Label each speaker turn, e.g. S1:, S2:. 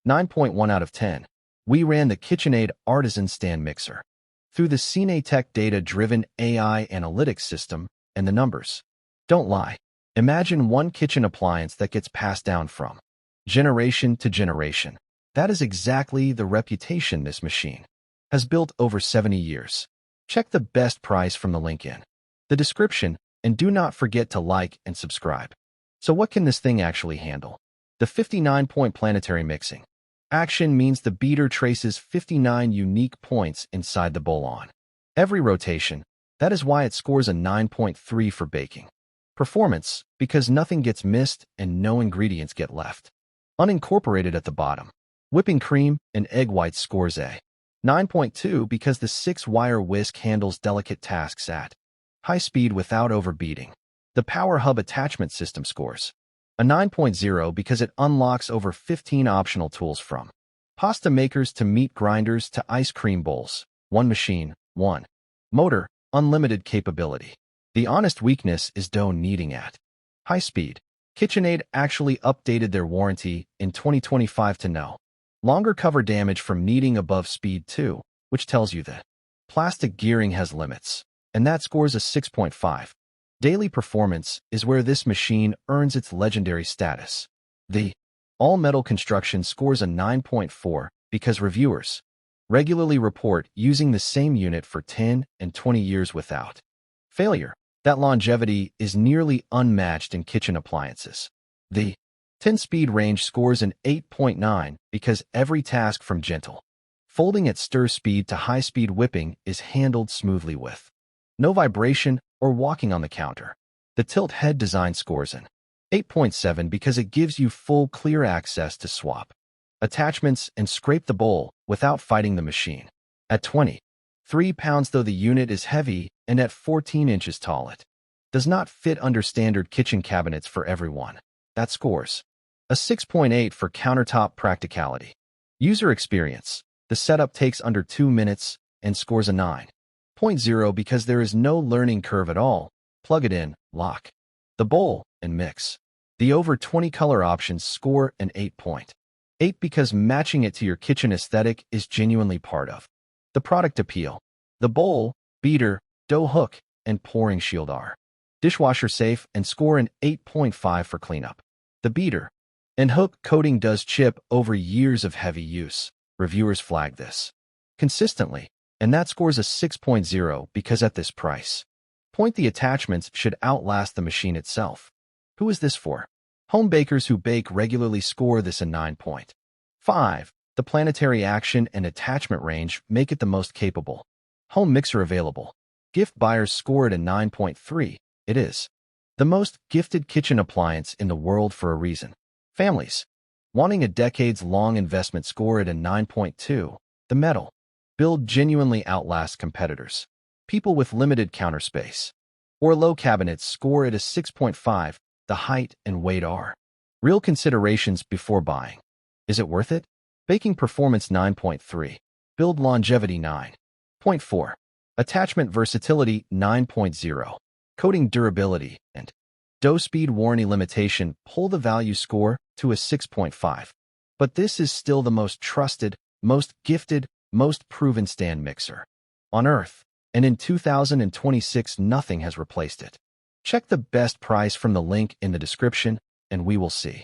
S1: 9.1 out of 10. We ran the KitchenAid Artisan Stand Mixer through the CineTech Data-Driven AI Analytics system, and the numbers don't lie. Imagine one kitchen appliance that gets passed down from generation to generation. That is exactly the reputation this machine has built over 70 years. Check the best price from the link in the description, and do not forget to like and subscribe. So what can this thing actually handle? The 59-point planetary mixing action means the beater traces 59 unique points inside the bowl on every rotation. That is why it scores a 9.3 for baking performance, because nothing gets missed and no ingredients get left unincorporated at the bottom. Whipping cream and egg whites scores a 9.2 because the 6-wire whisk handles delicate tasks at high speed without overbeating. The Power Hub attachment system scores a 9.0 because it unlocks over 15 optional tools from pasta makers to meat grinders to ice cream bowls. One machine, one motor, unlimited capability. The honest weakness is dough kneading at high speed. KitchenAid actually updated their warranty in 2025 to no longer cover damage from kneading above speed 2, which tells you that plastic gearing has limits, and that scores a 6.5. Daily performance is where this machine earns its legendary status. The all-metal construction scores a 9.4 because reviewers regularly report using the same unit for 10 and 20 years without failure. That longevity is nearly unmatched in kitchen appliances. The 10-speed range scores an 8.9 because every task from gentle folding at stir speed to high-speed whipping is handled smoothly with no vibration or walking on the counter. The tilt head design scores an 8.7 because it gives you full clear access to swap attachments and scrape the bowl without fighting the machine. At 23 pounds, though the unit is heavy, and at 14 inches tall, it does not fit under standard kitchen cabinets for everyone. That scores a 6.8 for countertop practicality. User experience. The setup takes under 2 minutes and scores a 9.0 because there is no learning curve at all. Plug it in, lock the bowl, and mix. The over 20 color options score an 8.8 because matching it to your kitchen aesthetic is genuinely part of the product appeal. The bowl, beater, dough hook, and pouring shield are dishwasher safe and score an 8.5 for cleanup. The beater and hook coating does chip over years of heavy use. Reviewers flag this consistently, and that scores a 6.0 because at this price point, the attachments should outlast the machine itself. Who is this for? Home bakers who bake regularly score this a 9.5. The planetary action and attachment range make it the most capable home mixer available. Gift buyers score it a 9.3. It is the most gifted kitchen appliance in the world for a reason. Families wanting a decades-long investment score it a 9.2. The metal build genuinely outlasts competitors. People with limited counter space or low cabinets score it a 6.5. The height and weight are real considerations before buying. Is it worth it? Baking performance 9.3. Build longevity 9.4. Attachment versatility 9.0. Coating durability and dough speed warranty limitation pull the value score to a 6.5. But this is still the most trusted, most gifted, most proven stand mixer on Earth. And in 2026, nothing has replaced it. Check the best price from the link in the description, and we will see.